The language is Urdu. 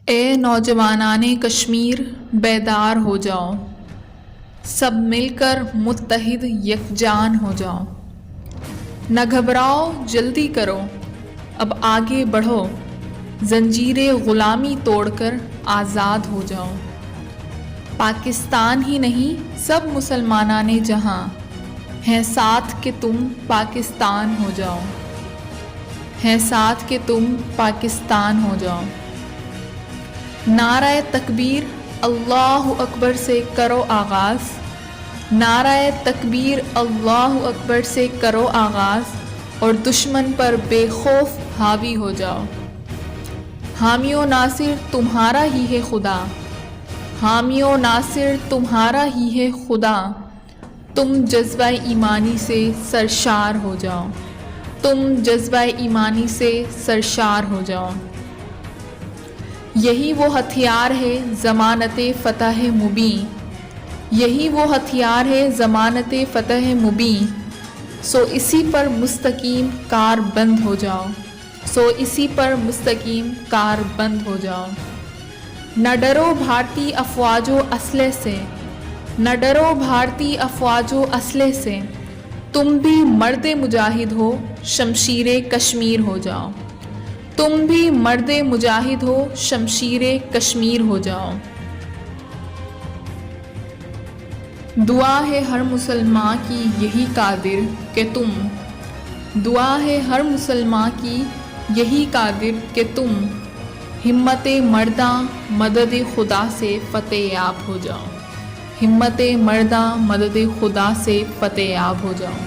اے نوجوانان کشمیر بیدار ہو جاؤ، سب مل کر متحد یکجان ہو جاؤ، نہ گھبراؤ جلدی کرو، اب آگے بڑھو، زنجیر غلامی توڑ کر آزاد ہو جاؤ۔ پاکستان ہی نہیں سب مسلمانان جہاں ہیں ساتھ کہ تم پاکستان ہو جاؤ، ہیں ساتھ کہ تم پاکستان ہو جاؤ۔ نعرہ تکبیر اللہ اکبر سے کرو آغاز، نعرہ تکبیر اللہ اکبر سے کرو آغاز، اور دشمن پر بے خوف حاوی ہو جاؤ۔ حامی و ناصر تمہارا ہی ہے خدا، حامی و ناصر تمہارا ہی ہے خدا، تم جذبہ ایمانی سے سرشار ہو جاؤ، تم جذبہ ایمانی سے سرشار ہو جاؤ۔ یہی وہ ہتھیار ہے ضمانت فتح مبین، یہی وہ ہتھیار ہے ضمانت فتح مبین، سو اسی پر مستقیم کار بند ہو جاؤ، سو اسی پر مستقیم کار بند ہو جاؤ۔ نہ ڈرو بھارتی افواج و اسلحے سے، نہ ڈرو بھارتی افواج و اسلحے سے، تم بھی مرد مجاہد ہو شمشیر کشمیر ہو جاؤ، تم بھی مرد مجاہد ہو شمشیر کشمیر ہو جاؤ۔ دعا ہے ہر مسلمان کی یہی قادر کہ تم، دعا ہے ہر مسلمان کی یہی قادر کہ تم، ہمت مرداں مدد خدا سے فتح یاب ہو جاؤ، ہمت مرداں مدد خدا سے فتح یاب ہو جاؤ۔